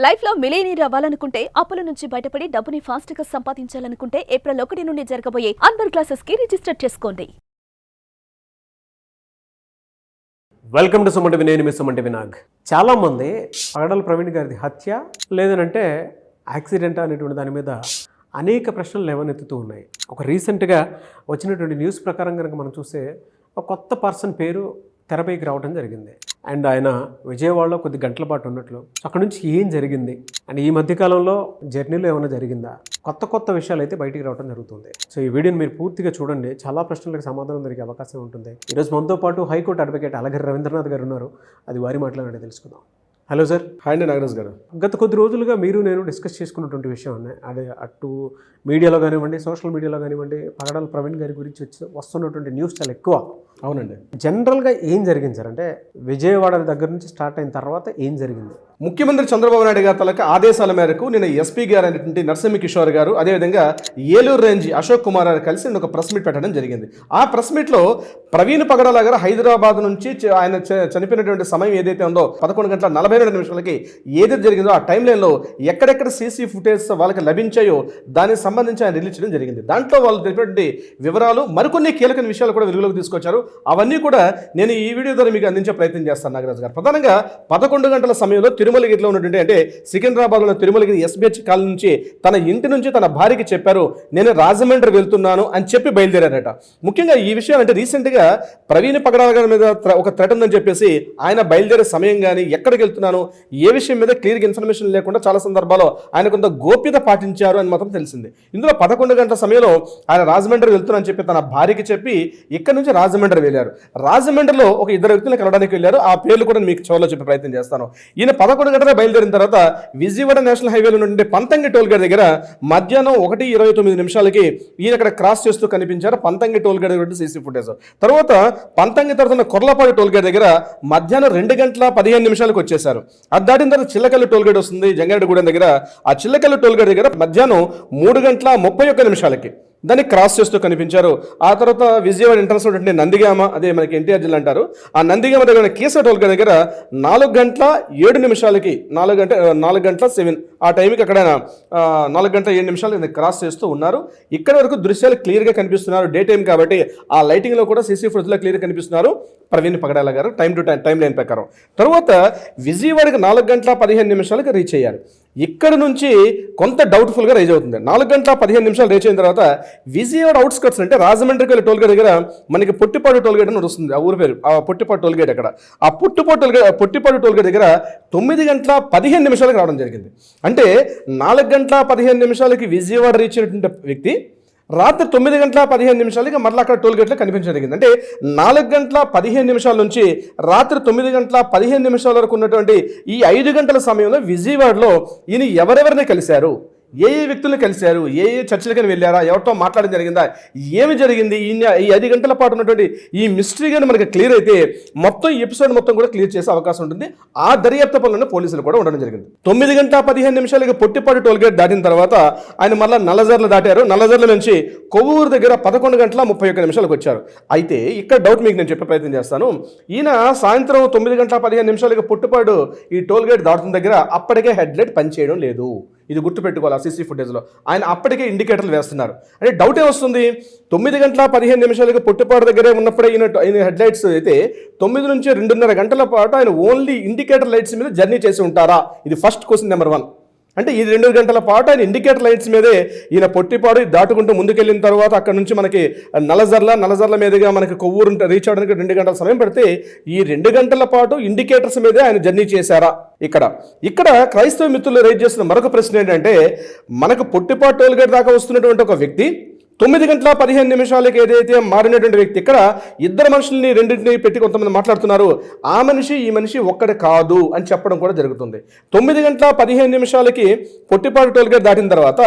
Life లో millionaire అవ్వాలనుకుంటే అప్పుల నుంచి బయటపడి డబ్బుని ఫాస్ట్ గా సంపాదించాలనుకుంటే ఏప్రిల్ 1 నుండి జరగబోయే అన్వర్ క్లాసెస్ కి రిజిస్టర్ చేసుకోండి. Welcome to Suman TV. నేను మీ సుమన్ టీవీ నాగ్. చాలామంది పగడాల ప్రవీణ్ గారిది హత్య లేదనంటే యాక్సిడెంట్ అనేటువంటి దాని మీద అనేక ప్రశ్నలు లేవనెత్తుతూ ఉన్నాయి. ఒక రీసెంట్గా వచ్చినటువంటి న్యూస్ ప్రకారం కనుక మనం చూస్తే ఒక కొత్త పర్సన్ పేరు తెరపైకి రావడం జరిగింది. అండ్ ఆయన విజయవాడలో కొద్ది గంటల పాటు ఉన్నట్లు. అక్కడ నుంచి ఏం జరిగింది అండ్ ఈ మధ్యకాలంలో జర్నీలో ఏమైనా జరిగిందా, కొత్త విషయాలు అయితే బయటికి రావడం జరుగుతుంది. సో ఈ వీడియోని మీరు పూర్తిగా చూడండి, చాలా ప్రశ్నలకు సమాధానం దొరికే అవకాశం ఉంటుంది. ఈరోజు మనతో పాటు హైకోర్టు అడ్వకేట్ అలగరి రవీంద్రనాథ్ గారు ఉన్నారు. అది వారి మాటలోనే తెలుసుకుందాం. Hello sir. హాయ్ అండి నాగరాజ్ గారు. గత కొద్ది రోజులుగా మీరు నేను డిస్కస్ చేసుకున్నటువంటి విషయం ఉన్నాయి. అదే అటు మీడియాలో కానివ్వండి, సోషల్ మీడియాలో కానివ్వండి, పగడాల ప్రవీణ్ గారి గురించి వస్తున్నటువంటి న్యూస్ చాలా ఎక్కువ. అవునండి. జనరల్గా ఏం జరిగింది సార్ అంటే విజయవాడ దగ్గర నుంచి స్టార్ట్ అయిన తర్వాత ఏం జరిగింది? ముఖ్యమంత్రి చంద్రబాబు నాయుడు గారి తలక ఆదేశాల మేరకు నిన్న ఎస్పీ గారు అయినటువంటి నరసింహ కిషోర్ గారు, అదేవిధంగా ఏలూరు రేంజ్ అశోక్ కుమార్ గారు కలిసి ఒక ప్రెస్ మీట్ పెట్టడం జరిగింది. ఆ ప్రెస్ మీట్లో ప్రవీణ్ పగడాల గారు హైదరాబాద్ నుంచి ఆయన చనిపోయినటువంటి సమయం ఏదైతే ఉందో 11:42 ఏదైతే జరిగిందో ఆ టైం లైన్లో ఎక్కడెక్కడ సీసీ ఫుటేజ్ వాళ్ళకి లభించాయో దానికి సంబంధించి ఆయన రిలీజ్ చేయడం జరిగింది. దాంట్లో వాళ్ళు తెలిపినటువంటి వివరాలు, మరికొన్ని కీలక విషయాలు కూడా వెలుగులోకి తీసుకొచ్చారు. అవన్నీ కూడా నేను ఈ వీడియో ద్వారా మీకు అందించే ప్రయత్నం చేస్తాను నాగరాజ్ గారు. ప్రధానంగా 11 గంటల సమయంలో తిరుమలగిరిలో ఉన్నటువంటి అంటే సికింద్రాబాద్లో తిరుమలగిరి ఎస్బిహెచ్ కాలనీ నుంచి తన ఇంటి నుంచి తన భార్యకి చెప్పారు, నేను రాజమండ్రి వెళ్తున్నాను అని చెప్పి బయలుదేరారట. ముఖ్యంగా ఈ విషయం అంటే రీసెంట్గా ప్రవీణ్ పగడాల గారి మీద ఒక థ్రెట్ ఉందని చెప్పేసి ఆయన బయలుదేరే సమయం కానీ ఎక్కడికి వెళ్తున్నాను ఏ విషయం మీద క్లియర్గా ఇన్ఫర్మేషన్ లేకుండా చాలా సందర్భాల్లో ఆయన కొంత గోప్యత పాటించారు అని మాత్రం తెలిసింది. ఇందులో 11 గంటల సమయంలో ఆయన రాజమండ్రి వెళ్తున్నానని చెప్పి తన భార్యకి చెప్పి ఇక్కడ నుంచి రాజమండ్రి వెళ్ళారు. రాజమండ్రిలో ఒక 2 వ్యక్తులను కలవడానికి వెళ్ళారు. ఆ పేర్లు కూడా మీకు చివరిలో చెప్పే ప్రయత్నం చేస్తాను. ఈయన 11 గంటల బయలుదేరిన తర్వాత విజయవాడ నేషనల్ హైవేలో నుండి పంతంగి టోల్ గేట్ దగ్గర మధ్యాహ్నం 1:29 ఈయన అక్కడ క్రాస్ చేస్తూ కనిపించారు. పంతంగి టోల్ గేట్ దగ్గర సీసీ ఫుటేజ్. తర్వాత పంతంగి తర్వాత కొర్లపాడు టోల్ గేట్ దగ్గర మధ్యాహ్నం 2:15 వచ్చేసారు. అది దాటిన తర్వాత చిల్లకల్లి టోల్ గేట్ వస్తుంది జంగారెడ్డిగూడెం దగ్గర. ఆ చిల్లకల్లి టోల్ గేట్ దగ్గర మధ్యాహ్నం 3:31 దాన్ని క్రాస్ చేస్తూ కనిపించారు. ఆ తర్వాత విజయవాడ ఎంట్రన్స్ అంటే నందిగామ, అదే మనకి ఎన్టీఆర్ జిల్లా అంటారు, ఆ నందిగామ దగ్గర కేసర టోల్ గేట్ దగ్గర 4:07 4:07 ఆ టైంకి అక్కడ 4:07 క్రాస్ చేస్తూ ఉన్నారు. ఇక్కడ వరకు దృశ్యాలు క్లియర్గా కనిపిస్తున్నారు. డే టైం కాబట్టి ఆ లైటింగ్లో కూడా సీసీ ఫుటేజ్లో క్లియర్గా కనిపిస్తున్నారు ప్రవీణ్ పగడాల గారు టైం టు టైం లైన్ ప్రకారం. తర్వాత విజయవాడకి 4:15 రీచ్ అయ్యారు. ఇక్కడ నుంచి కొంత డౌట్ఫుల్గా రైజ్ అవుతుంది. 4:15 రీచ్ అయిన తర్వాత విజయవాడ అవుట్స్కట్స్ అంటే రాజమండ్రికి వెళ్ళి టోల్ గేట్ దగ్గర మనకి పొట్టిపాడు టోల్ గేట్ అని వస్తుంది. ఆ ఊరి పేరు ఆ పొట్టిపాడు టోల్ గేట్. అక్కడ ఆ పొట్టిపాడు టోల్ గేట్ దగ్గర 9:15 రావడం జరిగింది. అంటే 4:15 విజయవాడ రీచ్ అయినటువంటి వ్యక్తి రాత్రి 9:15 మరలా అక్కడ టోల్ గేట్లో కనిపించడం జరిగింది. అంటే 4:15 నుంచి రాత్రి 9:15 వరకు ఉన్నటువంటి ఈ 5 గంటల సమయంలో విజయవాడలో ఈయన ఎవరెవరిని కలిశారు, ఏ వ్యక్తులను కలిశారు, ఏ చర్చలకని వెళ్ళారా, ఎవరితో మాట్లాడడం జరిగిందా, ఏమి జరిగింది, ఈ 5 గంటల పాటు ఉన్నటువంటి ఈ మిస్టరీగానే మనకి క్లియర్ అయితే మొత్తం ఈ ఎపిసోడ్ మొత్తం కూడా క్లియర్ చేసే అవకాశం ఉంటుంది. ఆ దర్యాప్తు పనులను పోలీసులు కూడా ఉండడం జరిగింది. 9:15 పొట్టిపాడు టోల్ గేట్ దాటిన తర్వాత ఆయన మళ్ళీ నల్లజర్ల దాటారు. నల్లజర్ల నుంచి కొవ్వూరు దగ్గర 11:31 వచ్చారు. అయితే ఇక్కడ డౌట్ మీకు నేను చెప్పే ప్రయత్నం చేస్తాను. ఈయన సాయంత్రం 9:15 పొట్టిపాడు ఈ టోల్ గేట్ దాటుతున్న దగ్గర అప్పటికే హెడ్ లైట్ పనిచేయడం లేదు. ఇది గుర్తుపెట్టుకోవాలి. ఆ సీసీ ఫుటేజ్లో ఆయన అప్పటికే ఇండికేటర్లు వేస్తున్నారు. అంటే డౌట్ ఏమొస్తుంది, 9:15 పొట్టిపాడు దగ్గరే ఉన్నప్పుడే ఈయన హెడ్ లైట్స్ అయితే 9 నుంచి 2:30 గంటల పాటు ఆయన ఓన్లీ ఇండికేటర్ లైట్స్ మీద జర్నీ చేసి ఉంటారా? ఇది ఫస్ట్ క్వశ్చన్ నెంబర్ 1. అంటే ఈ 2 గంటల పాటు ఆయన ఇండికేటర్ లైట్స్ మీదే ఈయన పొట్టిపాడు దాటుకుంటూ ముందుకెళ్ళిన తర్వాత అక్కడ నుంచి మనకి నల్లజర్ల మీదుగా మనకి కొవ్వూరు రీచ్ అవడానికి 2 గంటల సమయం పడితే ఈ 2 గంటల పాటు ఇండికేటర్స్ మీదే ఆయన జర్నీ చేశారా? ఇక్కడ క్రైస్తవ మిత్రులు రైజ్ చేస్తున్న మరొక ప్రశ్న ఏంటంటే, మనకు పొట్టిపాడు టోల్ గేట్ దాకా వస్తున్నటువంటి ఒక వ్యక్తి 9:15 ఏదైతే మారినటువంటి వ్యక్తి ఇక్కడ ఇద్దరు మనుషుల్ని రెండింటిని పెట్టి కొంతమంది మాట్లాడుతున్నారు. ఆ మనిషి ఈ మనిషి ఒక్కడే కాదు అని చెప్పడం కూడా జరుగుతుంది. 9:15 పొట్టిపాడు టోల్ గేట్ దాటిన తర్వాత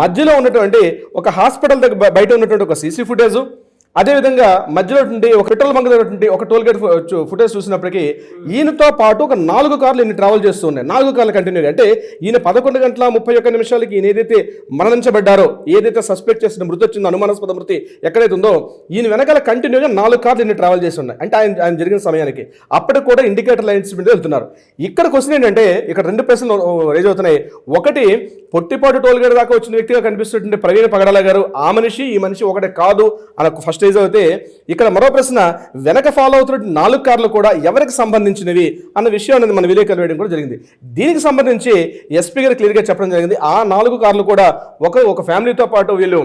మధ్యలో ఉన్నటువంటి ఒక హాస్పిటల్ దగ్గర బయట ఉన్నటువంటి ఒక సీసీ ఫుటేజు, అదేవిధంగా మధ్యలో ఒక పెట్రోల్ బంక్ దగ్గర ఒక టోల్ గేట్ ఫుటేజ్ చూసినప్పటికీ ఈయనతో పాటు ఒక 4 కార్లు ఈయన ట్రావెల్ చేస్తూ ఉన్నాయి. 4 కార్లు కంటిన్యూగా, అంటే ఈయన 11:31 ఈయన ఏదైతే మరణించబడ్డారో, ఏదైతే సస్పెక్ట్ చేసిన మృతి వచ్చిందో, అనుమానాస్పద మృతి ఎక్కడైతే ఉందో, ఈయన వెనకాల కంటిన్యూగా 4 కార్లు ఈయన ట్రావెల్ చేసి ఉన్నాయి. అంటే ఆయన జరిగిన సమయానికి అప్పటికి కూడా ఇండికేటర్ లైన్స్ మీద వెళ్తున్నారు. ఇక్కడ క్వశ్చన్ ఏంటంటే, ఇక్కడ 2 ప్రశ్నలు రేజ్ అవుతున్నాయి. ఒకటి, పొట్టిపాటు టోల్ గేట్ దాకా వచ్చిన వ్యక్తిగా కనిపిస్తుంటే ప్రవీణ్ పగడాల గారు ఆ మనిషి ఈ మనిషి ఒకటే కాదు అని ఫస్ట్ రేజ్ అవుతే, ఇక్కడ మరో ప్రశ్న, వెనక ఫాలో అవుతున్న 4 కార్లు కూడా ఎవరికి సంబంధించినవి అన్న విషయం అనేది మన విలేకరులు వేయడం కూడా జరిగింది. దీనికి సంబంధించి ఎస్పీ గారు క్లియర్గా చెప్పడం జరిగింది. ఆ 4 కార్లు కూడా ఒక ఫ్యామిలీతో పాటు వీళ్ళు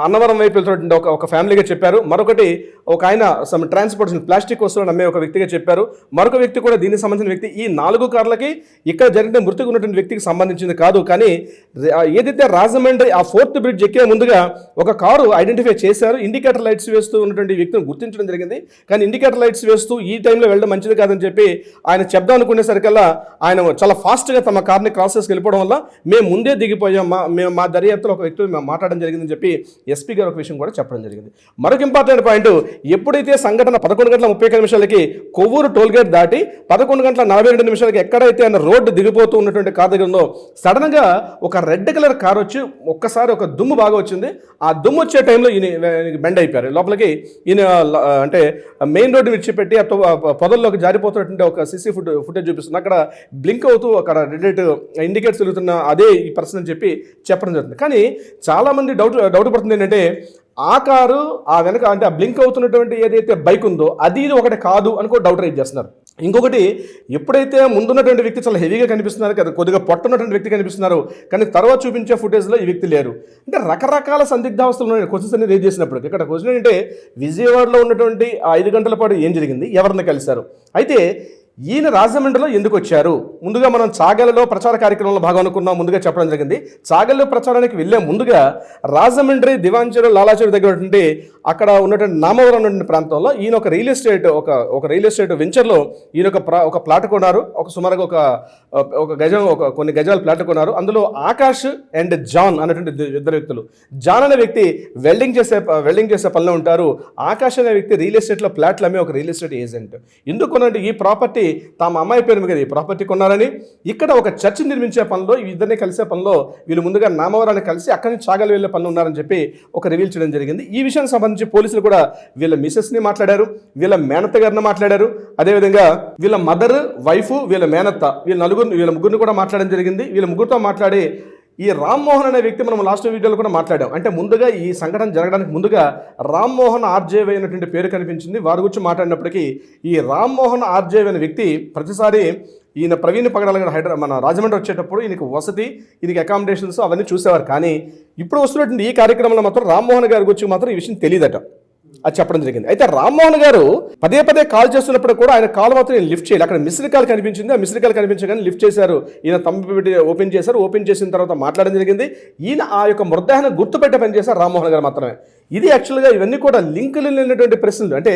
అన్నవరం వైపు వెళ్తున్న ఒక ఫ్యామిలీగా చెప్పారు. మరొకటి ఒక ఆయన ట్రాన్స్పోర్టేషన్ ప్లాస్టిక్ వస్తువులు అమ్మే ఒక వ్యక్తిగా చెప్పారు. మరొక వ్యక్తి కూడా దీనికి సంబంధించిన వ్యక్తి. ఈ 4 కార్లకి ఇక్కడ జరిగిన మృతికి ఉన్నటువంటి వ్యక్తికి సంబంధించింది కాదు. కానీ ఏదైతే రాజమండ్రి ఆ 4th బ్రిడ్జ్ ఎక్కే ముందుగా ఒక కారు ఐడెంటిఫై చేశారు. ఇండికేటర్ లైట్స్ వేస్తూ ఉన్నటువంటి వ్యక్తిని గుర్తించడం జరిగింది. కానీ ఇండికేటర్ లైట్స్ వేస్తూ ఈ టైంలో వెళ్ళడం మంచిది కాదని చెప్పి ఆయన చెప్దాం అనుకునేసరికల్లా ఆయన చాలా ఫాస్ట్గా తమ కార్ని క్రాస్ చేసి వెళ్ళిపోవడం వల్ల మేము ముందే దిగిపోయాం, మేము మా దర్యాప్తులో ఒక వ్యక్తి మేము మాట్లాడడం జరిగిందని చెప్పి ఎస్పీ గారు ఒక విషయం కూడా చెప్పడం జరిగింది. మరొక ఇంపార్టెంట్ పాయింట్, ఎప్పుడైతే సంఘటన 11:31 కొవ్వూరు టోల్ గేట్ దాటి 11:42 ఎక్కడైతే ఆయన రోడ్డు దిగిపోతూ ఉన్నటువంటి కార్ దగ్గర ఉందో, సడన్ గా ఒక రెడ్ కలర్ కార్ వచ్చి ఒక్కసారి ఒక దుమ్ము బాగా వచ్చింది. ఆ దుమ్ము వచ్చే టైంలో ఈయన బెండ్ అయిపోయారు. లోపలికి ఈయన అంటే మెయిన్ రోడ్డు విడిచిపెట్టి పొదల్లోకి జారిపోతున్నటువంటి ఒక సీసీ ఫుటేజ్ చూపిస్తుంది. అక్కడ బ్లింక్ అవుతూ అక్కడ రెడ్ ఇండికేట్స్ తిరుగుతున్న అదే ఈ పర్సన్ అని చెప్పి చెప్పడం జరుగుతుంది. కానీ చాలా మంది డౌట్ పడుతుంది ఏంటంటే, ఆ కారు ఆ వెనక అంటే ఆ బ్లింక్ అవుతున్నటువంటి ఏదైతే బైక్ ఉందో అది ఇది ఒకటి కాదు అని కూడా డౌట్ రైజ్ చేస్తున్నారు. ఇంకొకటి, ఎప్పుడైతే ముందున్నటువంటి వ్యక్తి చాలా హెవీగా కనిపిస్తున్నారు కదా, కొద్దిగా పొట్టున్నటువంటి వ్యక్తి కనిపిస్తున్నారు, కానీ తర్వాత చూపించే ఫుటేజ్లో ఈ వ్యక్తి లేరు. అంటే రకరకాల సందిగ్ధావస్థలు ఉన్నాయి క్వశ్చన్స్ అన్ని రేజ్ చేసినప్పుడు. ఇక్కడ క్వశ్చన్ ఏంటంటే, విజయవాడలో ఉన్నటువంటి 5 గంటల పాటు ఏం జరిగింది, ఎవరిని కలిశారు, అయితే ఈయన రాజమండ్రిలో ఎందుకు వచ్చారు? ముందుగా మనం చాగలలో ప్రచార కార్యక్రమంలో భాగం అనుకున్నాం, ముందుగా చెప్పడం జరిగింది. చాగల్లో ప్రచారానికి వెళ్ళే ముందుగా రాజమండ్రి దివాంచెరు లాలాచెరు దగ్గర ఉన్నటువంటి అక్కడ ఉన్నటువంటి నామవరం ఉన్నటువంటి ప్రాంతంలో ఈయన ఒక రియల్ ఎస్టేట్ వెంచర్లో ఈయన ఒక ప్లాట్ కొన్నారు. సుమారుగా ఒక గజం కొన్ని గజాల ప్లాట్ కొన్నారు. అందులో ఆకాష్ అండ్ జాన్ అన్నటువంటి 2 వ్యక్తులు. జాన్ అనే వ్యక్తి వెల్డింగ్ చేసే పనిలో ఉంటారు. ఆకాష్ అనే వ్యక్తి రియల్ ఎస్టేట్లో ప్లాట్లు అమ్మే ఒక రియల్ ఎస్టేట్ ఏజెంట్. ఎందుకు కొనంటే, ఈ ప్రాపర్టీ తమ అమ్మాయి పేరు మీద ఈ ప్రాపర్టీ కొన్నారని, ఇక్కడ ఒక చర్చ్ నిర్మించే పనిలో ఇద్దరిని కలిసే పనిలో వీళ్ళు ముందుగా నామవరాన్ని కలిసి అక్కడి నుంచి చాగలు వెళ్ళే పనులు ఉన్నారని చెప్పి ఒక రివీల్ చేయడం జరిగింది. ఈ విషయానికి సంబంధించి పోలీసులు కూడా వీళ్ళ మిసెస్ని మాట్లాడారు, వీళ్ళ మేనత్త గారిని మాట్లాడారు, అదేవిధంగా వీళ్ళ మదర్, వైఫ్, వీళ్ళ మేనత్త, వీళ్ళ ముగ్గురిని కూడా మాట్లాడడం జరిగింది. వీళ్ళ ముగ్గురితో మాట్లాడి ఈ రామ్మోహన్ అనే వ్యక్తి మనం లాస్ట్ వీడియోలో కూడా మాట్లాడాం. అంటే ముందుగా ఈ సంఘటన జరగడానికి ముందుగా రామ్మోహన్ ఆర్జేవై అనేటువంటి పేరు కనిపించింది. వారి గురించి మాట్లాడినప్పటికీ ఈ రామ్మోహన్ ఆర్జేవై అనే వ్యక్తి ప్రతిసారి ఈయన ప్రవీణ్ పగడాల మన రాజమండ్రి వచ్చేటప్పుడు ఈయనకి వసతి, ఈయనకి అకామిడేషన్స్ అవన్నీ చూసేవారు. కానీ ఇప్పుడు వస్తున్నటువంటి ఈ కార్యక్రమంలో మాత్రం రామ్మోహన్ గారి గురించి మాత్రం ఈ విషయం తెలియదట, అది చెప్పడం జరిగింది. అయితే రామ్మోహన్ గారు పదే కాల్ చేస్తున్నప్పుడు కూడా ఆయన కాల్ మాత్రం నేను లిఫ్ట్ చేయాలి. అక్కడ మిస్డ్ కాల్ కనిపించింది. ఆ మిస్డ్ కాల్ కనిపించగానే లిఫ్ట్ చేశారు. ఈయన తమ్మి పెట్టి ఓపెన్ చేశారు. ఓపెన్ చేసిన తర్వాత మాట్లాడడం జరిగింది. ఈయన ఆ యొక్క మృతదేహాన్ని గుర్తుపెట్టే పని చేశారు రామ్మోహన్ గారు మాత్రమే. ఇది యాక్చువల్గా ఇవన్నీ కూడా లింకులు లేనటువంటి ప్రశ్నలు, అంటే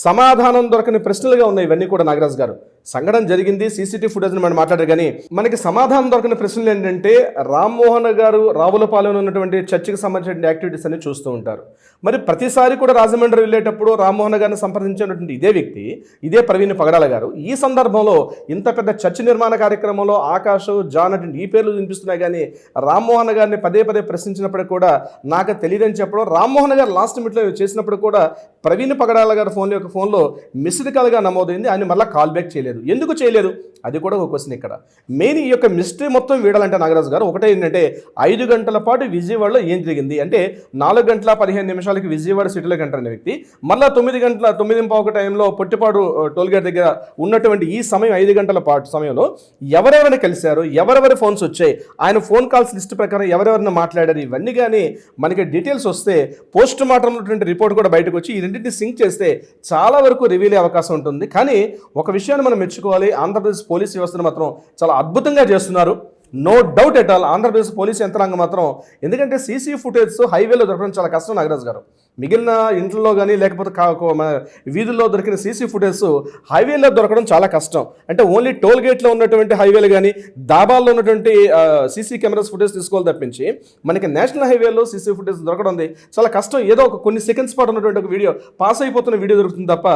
సమాధానం దొరకని ప్రశ్నలుగా ఉన్నాయి ఇవన్నీ కూడా. నాగరాజు గారు, సంఘటన జరిగింది, సీసీటీవీ ఫుటేజ్ని మనం మాట్లాడారు, కానీ మనకి సమాధానం దొరకని ప్రశ్నలు ఏంటంటే, రామ్మోహన్ గారు రావులపాలెంలో ఉన్నటువంటి చర్చికి సంబంధించిన యాక్టివిటీస్ అన్ని చూస్తూ ఉంటారు. మరి ప్రతిసారి కూడా రాజమండ్రి వెళ్ళేటప్పుడు రామ్మోహన్ గారిని సంప్రదించినటువంటి ఇదే వ్యక్తి, ఇదే ప్రవీణ్ పగడాల గారు, ఈ సందర్భంలో ఇంత పెద్ద చర్చి నిర్మాణ కార్యక్రమంలో ఆకాష్, జాన్ అటువంటి ఈ పేర్లు వినిపిస్తున్నాయి, కానీ రామ్మోహన్ గారిని పదే ప్రశ్నించినప్పటికీ కూడా నాకు తెలియదని చెప్పడం, రామ్మోహన్ గారు లాస్ట్ మినిట్లో చేసినప్పుడు కూడా ప్రవీణ్ పగడాల గారి ఫోన్లో మిస్డ్ కాల్గా నమోదైంది. ఆయన మళ్ళీ కాల్ బ్యాక్ చేయలేదు. ఎందుకు చేయలేదు అది కూడా ఒక క్వశ్చన్. ఇక్కడ మెయిన్ ఈ యొక్క మిస్టరీ మొత్తం వీడాలంటే నాగరాజు గారు ఒకటే ఏంటంటే, 5 గంటల పాటు విజయవాడలో ఏం జరిగింది అంటే, 4:15 విజయవాడ సిటీలోకి ఎంటర్ అయిన వ్యక్తి మళ్ళీ 9:15 టైంలో పొట్టిపాడు టోల్గేట్ దగ్గర ఉన్నటువంటి ఈ సమయం 5 గంటల పాటు సమయంలో ఎవరెవరిని కలిశారు, ఎవరెవరి ఫోన్స్ వచ్చాయి, ఆయన ఫోన్ కాల్స్ లిస్ట్ ప్రకారం ఎవరెవరిని మాట్లాడారు, ఇవన్నీ కానీ మనకి డీటెయిల్స్ వస్తే పోస్ట్ మార్టం ఉన్నటువంటి రిపోర్ట్ కూడా బయటకు వచ్చి ఈ రెండింటిని సింక్ చేస్తే చాలా వరకు రివీల్ అయ్యే అవకాశం ఉంటుంది. కానీ ఒక విషయాన్ని మనం మెచ్చుకోవాలి, ఆంధ్రప్రదేశ్ పోలీస్ వ్యవస్థను మాత్రం చాలా అద్భుతంగా చేస్తున్నారు. No doubt at all Andhra Pradesh police యంత్రాంగం మాత్రం, ఎందుకంటే సీసీ ఫుటేజ్ హైవేలో దొరకడం చాలా కష్టం నాగరాజు గారు. మిగిలిన ఇంట్లో కానీ లేకపోతే వీధుల్లో దొరికిన సీసీ ఫుటేజ్ హైవేలో దొరకడం చాలా కష్టం. అంటే ఓన్లీ టోల్ గేట్లో ఉన్నటువంటి హైవేలు కానీ దాబాల్లో ఉన్నటువంటి సీసీ కెమెరాస్ ఫుటేజ్ తీసుకోవాలి తప్పించి మనకి నేషనల్ హైవేలో సీసీ ఫుటేజ్ దొరకడం చాలా కష్టం. ఏదో ఒక కొన్ని సెకండ్స్ పాటు ఉన్నటువంటి ఒక వీడియో, పాస్ అయిపోతున్న వీడియో దొరుకుతుంది తప్ప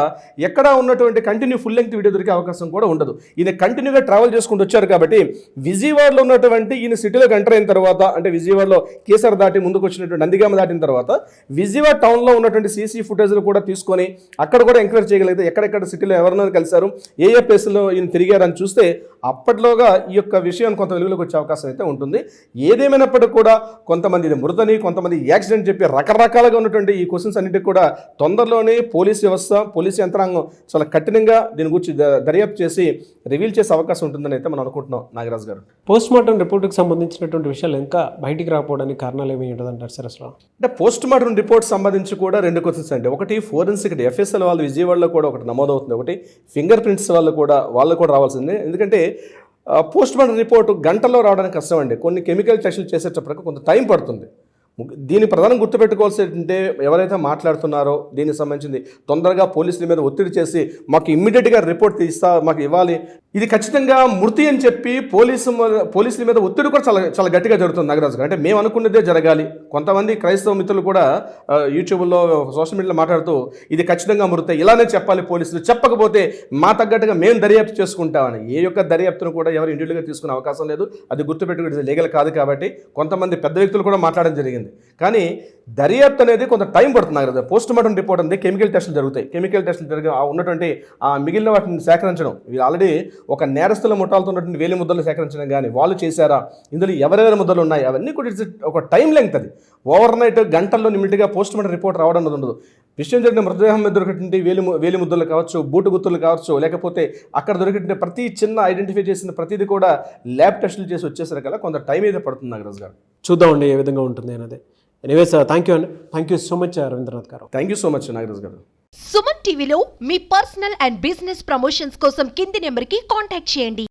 ఎక్కడ ఉన్నటువంటి కంటిన్యూ ఫుల్ లెంగ్త్ వీడియో దొరికే అవకాశం కూడా ఉండదు. ఈయన కంటిన్యూగా ట్రావెల్ చేసుకుంటూ వచ్చారు కాబట్టి విజయవాడలో ఉన్నటువంటి ఈయన సిటీలోకి ఎంటర్ అయిన తర్వాత, అంటే విజయవాడలో కేసర్ దాటి ముందుకు వచ్చినటువంటి నందిగామ దాటిన తర్వాత విజయవాడ టౌన్లో ఉన్నటువంటి సీసీ ఫుటేజ్లు కూడా తీసుకొని అక్కడ కూడా ఎంక్వైరీ చేయగలిగితే ఎక్కడెక్కడ సిటీలో ఎవరినైనా కలిశారు, ఏ ప్లేస్లో ఈయన తిరిగారని చూస్తే అప్పట్లోగా ఈ యొక్క విషయాన్ని కొంత వెలుగులోకి వచ్చే అవకాశం అయితే ఉంటుంది. ఏదేమైనప్పటికీ కూడా కొంతమంది ఇది మృతని, కొంతమంది యాక్సిడెంట్ చెప్పి రకరకాలుగా ఉన్నటువంటి ఈ క్వశ్చన్స్ అన్నిటికీ కూడా తొందరలోనే పోలీస్ వ్యవస్థ, పోలీస్ యంత్రాంగం చాలా కఠినంగా దీని గురించి దర్యాప్తు చేసి రివీల్ చేసే అవకాశం ఉంటుందని అయితే మనం అనుకుంటున్నాం నాగరాజు గారు. పోస్ట్ మార్టం రిపోర్ట్కి సంబంధించినటువంటి విషయాలు ఇంకా బయటికి రాకపోవడానికి కారణాలు ఏమి ఉంటుందంటారు సార్ అసలు? అంటే పోస్ట్ మార్టం రిపోర్ట్ సంబంధించి కూడా 2 క్వశ్చన్స్ అండి. ఒకటి ఫోరెన్సిక్ ఎఫ్ఎస్ఎల్ వాళ్ళు విజయవాడలో కూడా ఒకటి నమోదవుతుంది, ఒకటి ఫింగర్ ప్రింట్స్ వాళ్ళు కూడా రావాల్సిందే. ఎందుకంటే పోస్ట్ మార్టం రిపోర్టు గంటల్లో రావడానికి కష్టం అండి. కొన్ని కెమికల్ టెస్టులు చేసేటప్పటికి కొంత టైం పడుతుంది. దీన్ని ప్రధానం గుర్తుపెట్టుకోవాల్సి ఏంటంటే ఎవరైతే మాట్లాడుతున్నారో దీనికి సంబంధించింది తొందరగా పోలీసుల మీద ఒత్తిడి చేసి మాకు ఇమ్మీడియట్గా రిపోర్ట్ మాకు ఇవ్వాలి, ఇది ఖచ్చితంగా మృతి అని చెప్పి పోలీసుల మీద ఒత్తిడి కూడా చాలా చాలా గట్టిగా జరుగుతుంది నాగరాజు గారు. అంటే మేము అనుకున్నదే జరగాలి. కొంతమంది క్రైస్తవ మిత్రులు కూడా యూట్యూబ్లో సోషల్ మీడియాలో మాట్లాడుతూ ఇది ఖచ్చితంగా మృతే, ఇలానే చెప్పాలి పోలీసులు, చెప్పకపోతే మా తగ్గట్టుగా మేము దర్యాప్తు చేసుకుంటామని. ఏ యొక్క దర్యాప్తును కూడా ఎవరు ఇండివిజువల్గా తీసుకునే అవకాశం లేదు. అది గుర్తుపెట్టుకుంటే లీగల్ కాదు కాబట్టి కొంతమంది పెద్ద వ్యక్తులు కూడా మాట్లాడడం జరిగింది. కానీ దర్యాప్తు అనేది కొంత టైం పడుతుంది నాగరాజు. పోస్ట్ మార్టం రిపోర్ట్ అనేది కెమికల్ టెస్టులు జరుగుతాయి. కెమికల్ టెస్టులు జరిగి ఉన్నటువంటి మిగిలిన వాటిని సేకరించడం, వీళ్ళు ఆల్రెడీ ఒక నేరస్తుల ముఠాలతో ఉన్నటువంటి వేలి ముద్దలు సేకరించడం కానీ వాళ్ళు చేశారా, ఇందులో ఎవరెవరి ముద్దలు ఉన్నాయి, అవన్నీ కూడా ఒక టైం లెంగ్త్. అది ఓవర్ నైట్ గంటల్లో నిమిటిగా పోస్ట్ మార్టం రిపోర్ట్ రావడం అనేది ఉండదు. విషయం జరిగిన మృతదేహం మీద దొరికినటువంటి వేలి ముద్దలు కావచ్చు, బూటు గుర్తులు కావచ్చు, లేకపోతే అక్కడ దొరికిన ప్రతి చిన్న ఐడెంటిఫై చేసిన ప్రతిదీ కూడా ల్యాబ్ టెస్టులు చేసి వచ్చేసరికల్లా కొంత టైం అయితే పడుతుంది నాగరాజు గారు. చూద్దామండి ఏ విధంగా ఉంటుంది అనేది. ఎనీవేస్ థ్యాంక్ యూ అండి. Thank you so much Ravindranath గారు. Thank you so much Nagaraju గారు. సుమన్ టీవీలో మీ పర్సనల్ అండ్ బిజినెస్ ప్రమోషన్స్ కోసం కింది నెంబర్కి కాంటాక్ట్ చేయండి.